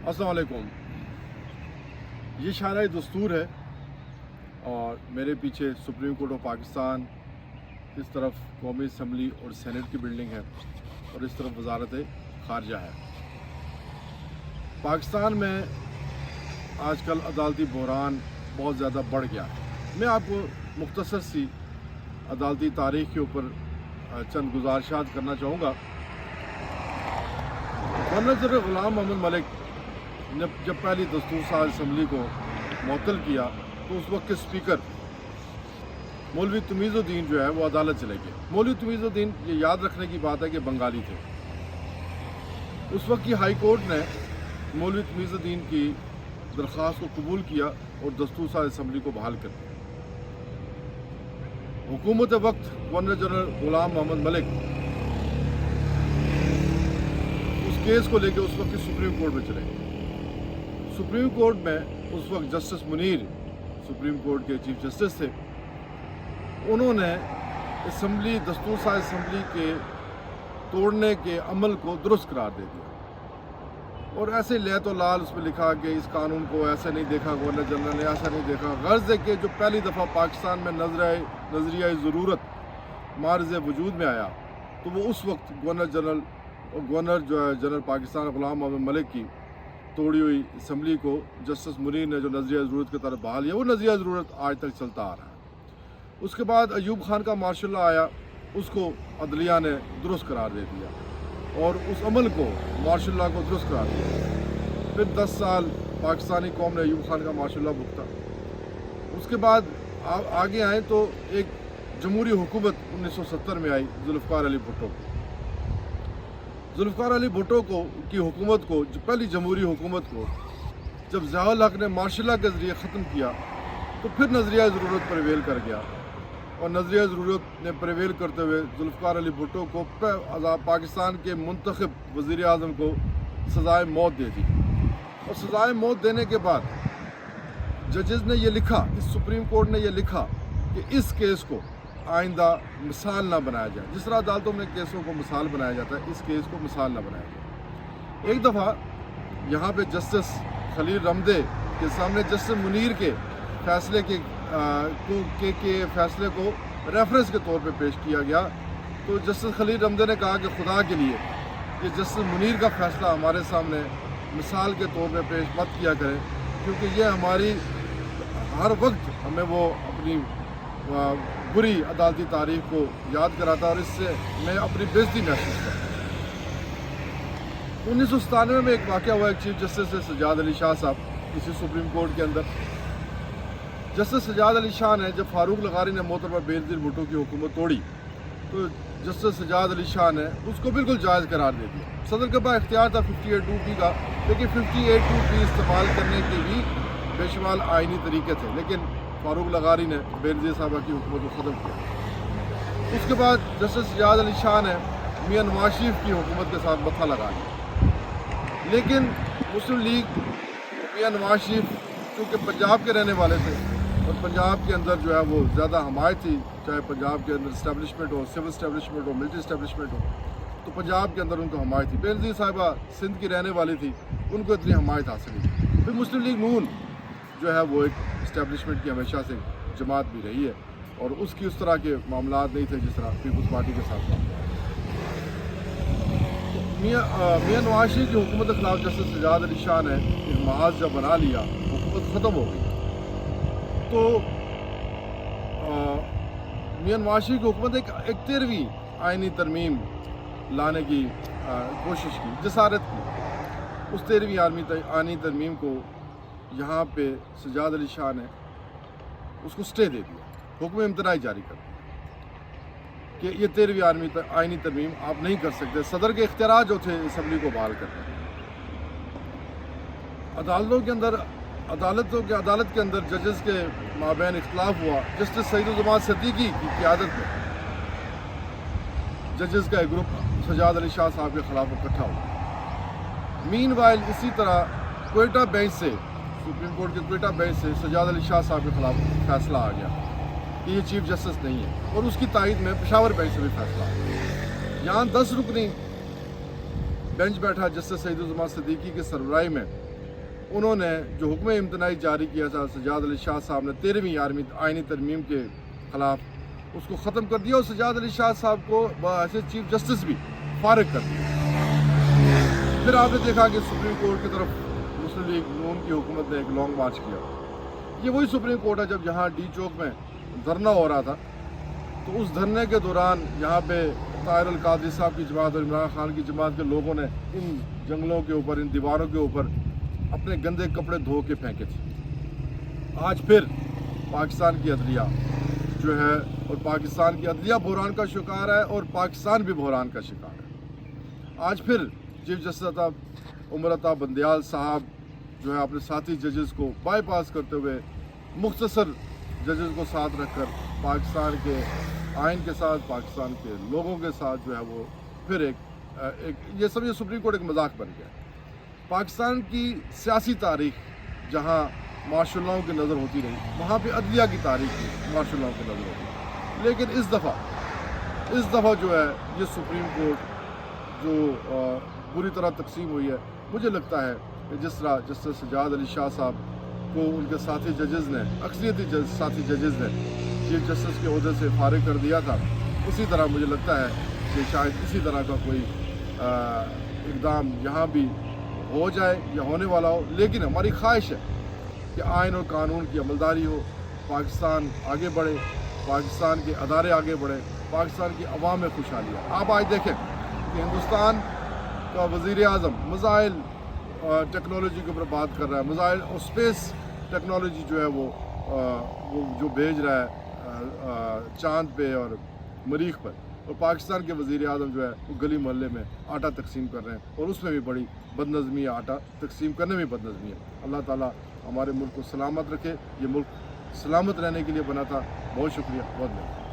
अस्सलाम वालेकुम। ये शायरा दस्तूर है और मेरे पीछे सुप्रीम कोर्ट ऑफ पाकिस्तान, इस तरफ कौमी असम्बली और सेनेट की बिल्डिंग है और इस तरफ वजारत खारजा है। पाकिस्तान में आजकल अदालती बहरान बहुत ज़्यादा बढ़ गया है। मैं आपको मुख्तसर सी अदालती तारीख के ऊपर चंद गुजारिशात करना चाहूँगा। गवर्नर जनरल ग़ुलाम मोहम्मद मलिक ने जब पहली दस्तूर साज असम्बली को मुअत्तल किया तो उस वक्त के स्पीकर मौलवी तमीज़ुद्दीन जो है वो अदालत चले गए। मौलवी तमीज़ुद्दीन, ये याद रखने की बात है कि बंगाली थे। उस वक्त की हाई कोर्ट ने मौलवी तमीज़ुद्दीन की दरख्वास्त को कबूल किया और दस्तूर साज असम्बली को बहाल कर दिया। हुकूमत वक्त गवर्नर जनरल ग़ुलाम मोहम्मद मलिक उस केस को लेकर उस वक्त की सुप्रीम कोर्ट में चले गए। सुप्रीम कोर्ट में उस वक्त जस्टिस मुनीर सुप्रीम कोर्ट के चीफ जस्टिस थे। उन्होंने असम्बली दस्तूर साज असम्बली के तोड़ने के अमल को दुरुस्त करार दे दिया और ऐसे ले तो लाल उसमें लिखा कि इस कानून को ऐसे नहीं देखा, गवर्नर जनरल ने ऐसा नहीं देखा। गर्ज है कि जो पहली दफ़ा पाकिस्तान में नजरिया ज़रूरत मार्ज़ वजूद में आया तो वो उस वक्त गवर्नर जो है जनरल पाकिस्तान ग़ुलाम मोहम्मद मलिक की तोड़ी हुई असम्बली को जस्टिस मुनीर ने जो नजरिया ज़रूरत की तरफ बहाल किया, वो नजरिया ज़रूरत आज तक चलता आ रहा है। उसके बाद अयूब खान का मार्शल लॉ आया, उसको अदलिया ने दुरुस्त करार दे दिया और उस अमल को मार्शल लॉ को दुरुस्त करार दिया। फिर 10 साल पाकिस्तानी कौम ने अयूब खान का मार्शल लॉ भुगता। उसके बाद आगे आए तो एक जमहूरी हुकूमत 1970 में आई जुल्फ़िकार अली भुट्टो की। जुल्फ़िकार अली भुट्टो की हुकूमत को, जो पहली जमहूरी हुकूमत को जब ज़ियाउल हक़ ने मार्शल लॉ के ज़रिए ख़त्म किया तो फिर नज़रिया ज़रूरत प्रेवेल कर गया और नज़रिया ज़रूरत ने प्रेवेल करते हुए जुल्फ़िकार अली भुट्टो को पाकिस्तान के मुंतखब वज़ीर आज़म को सज़ाए मौत दे दी। और सज़ाए मौत देने के बाद जजेस ने यह लिखा, इस सुप्रीम कोर्ट ने यह लिखा कि इस केस को आइंदा मिसाल ना बनाया जाए। जिस तरह अदालतों में केसों को मिसाल बनाया जाता है, इस केस को मिसाल ना बनाया जाए। एक दफ़ा यहाँ पे जस्टिस खलील रमदे के सामने जस्टिस मुनीर के फैसले के फैसले को रेफरेंस के तौर पे पेश किया गया तो जस्टिस खलील रमदे ने कहा कि खुदा के लिए ये जस्टिस मुनीर का फैसला हमारे सामने मिसाल के तौर पे पेश मत किया करें, क्योंकि ये हमारी हर वक्त हमें वो अपनी बुरी अदालती तारीख को याद कराता और इससे मैं अपनी बेइज्जती महसूस करता। 1997 में एक वाक़या हुआ, एक चीफ जस्टिस है सज्जाद अली शाह साहब इसी सुप्रीम कोर्ट के अंदर। जस्टिस सज्जाद अली शाह ने जब फारूक लगारी ने मोहतरमा बेनज़ीर भुट्टो की हुकूमत तोड़ी तो जस्टिस सज्जाद अली शाह ने उसको बिल्कुल जायज़ करार दे दिया। सदर के पास इख्तियार था 58(2)B का, लेकिन 58(2)B इस्तेमाल करने के भी बेशुमार आइनी तरीके थे, लेकिन फारूक लगारी ने बेनज़ीर साहबा की हुकूमत को ख़त्म किया। उसके बाद जस्टिस सज्जाद अली शाह ने मियां नवाज शरीफ की हुकूमत के साथ मत्था लगा लिया, लेकिन मुस्लिम लीग मियां नवाज शरीफ क्योंकि पंजाब के रहने वाले थे और पंजाब के अंदर जो है वो ज़्यादा हमायत थी, चाहे पंजाब के अंदर इस्टेब्लिशमेंट हो, सिविल इस्टेब्लिशमेंट हो, मिलिट्री इस्टेब्लिशमेंट हो, तो पंजाब के अंदर उनको हमायत थी। बेनज़ीर साहिबा सिंध की रहने वाली थी, उनको इतनी हमायत हासिल नहीं। फिर मुस्लिम लीग नून जो है वो एक इस्टेब्लिशमेंट की हमेशा से जमात भी रही है और उसकी उस तरह के मामला नहीं थे जिस तरह पीपल्स पार्टी के साथ मामला। मियां नवाज शरीफ की हुकूमत के खिलाफ जस्टिस सज्जाद अली शाह ने एक महाज जब बना लिया, हुकूमत ख़त्म हो गई, तो मियां नवाज शरीफ की हुकूमत एक 13वीं आइनी तरमीम लाने की कोशिश की, जसारत की। उस 13वीं आइनी तरमीम को यहाँ पे सज्जाद अली शाह ने उसको स्टे दे दिया, हुक्म इम्तनाई जारी कर दिया कि ये 13वीं आइनी तरमीम आप नहीं कर सकते। सदर के इख्तियार जो थे असम्बली को बहाल करने। अदालत के अंदर जजेस के माबैन इख्तलाफ हुआ। जस्टिस सईदुज़्ज़मान सिद्दीकी की क़यादत में जजेस का एक ग्रुप सज्जाद अली शाह साहब के खिलाफ इकट्ठा हुआ। मीनवाइल इसी तरह क्वेटा बेंच से, सुप्रीम कोर्ट के क्वेटा बेंच से सज्जाद अली शाह साहब के खिलाफ फैसला आ गया कि ये चीफ जस्टिस नहीं है और उसकी तायद में पेशावर बेंच से भी फैसला आ गया। यहाँ 10 रुकनी बेंच बैठा जस्टिस सईदुज़्ज़मान सिद्दीकी की सरबराही में انہوں نے جو حکم امتناعی جاری کیا تھا سجاد علی شاہ صاحب نے 13ویں 11ویں آئینی ترمیم کے خلاف، اس کو ختم کر دیا اور سجاد علی شاہ صاحب کو بحیثیت چیف جسٹس بھی فارغ کر دیا۔ پھر آپ نے دیکھا کہ سپریم کورٹ کی طرف مسلم لیگ نون کی حکومت نے ایک لانگ مارچ کیا۔ یہ وہی سپریم کورٹ ہے جب یہاں ڈی چوک میں دھرنا ہو رہا تھا، تو اس دھرنے کے دوران یہاں پہ طاہر القادری صاحب کی جماعت اور عمران خان کی جماعت کے لوگوں نے ان جنگلوں کے اوپر، ان دیواروں کے اوپر اپنے گندے کپڑے دھو کے پھینکے تھے۔ آج پھر پاکستان کی عدلیہ جو ہے، اور پاکستان کی عدلیہ بحران کا شکار ہے اور پاکستان بھی بحران کا شکار ہے۔ آج پھر چیف جسٹس عمر عطا بندیال صاحب جو ہے اپنے ساتھی ججز کو بائی پاس کرتے ہوئے مختصر ججز کو ساتھ رکھ کر پاکستان کے آئین کے ساتھ، پاکستان کے لوگوں کے ساتھ جو ہے وہ پھر یہ سپریم کورٹ ایک مذاق بن گیا۔ پاکستان کی سیاسی تاریخ جہاں مارشل لاء کی نظر ہوتی رہی، وہاں پہ عدلیہ کی تاریخ بھی مارشل لاء کی نظر ہوتی، لیکن اس دفعہ جو ہے یہ سپریم کورٹ جو پوری طرح تقسیم ہوئی ہے، مجھے لگتا ہے کہ جس طرح جسٹس سجاد علی شاہ صاحب کو ان کے ساتھی ججز نے، اکثریتی ساتھی ججز نے چیف جسٹس کے عہدے سے فارغ کر دیا تھا، اسی طرح مجھے لگتا ہے کہ شاید اسی طرح کا کوئی اقدام یہاں بھی ہو جائے یا ہونے والا ہو۔ لیکن ہماری خواہش ہے کہ آئین اور قانون کی عملداری ہو، پاکستان آگے بڑھے، پاکستان کے ادارے آگے بڑھے، پاکستان کی عوام میں خوشحالی ہے۔ آپ آج دیکھیں کہ ہندوستان کا وزیر اعظم میزائل ٹیکنالوجی کے اوپر بات کر رہا ہے، میزائل اور اسپیس ٹیکنالوجی جو ہے وہ جو بھیج رہا ہے چاند پہ اور مریخ پر، اور پاکستان کے وزیر اعظم جو ہے وہ گلی محلے میں آٹا تقسیم کر رہے ہیں، اور اس میں بھی بڑی بدنظمی ہے، آٹا تقسیم کرنے میں بدنظمی ہے۔ اللہ تعالیٰ ہمارے ملک کو سلامت رکھے، یہ ملک سلامت رہنے کے لیے بنا تھا۔ بہت شکریہ، بہت بہت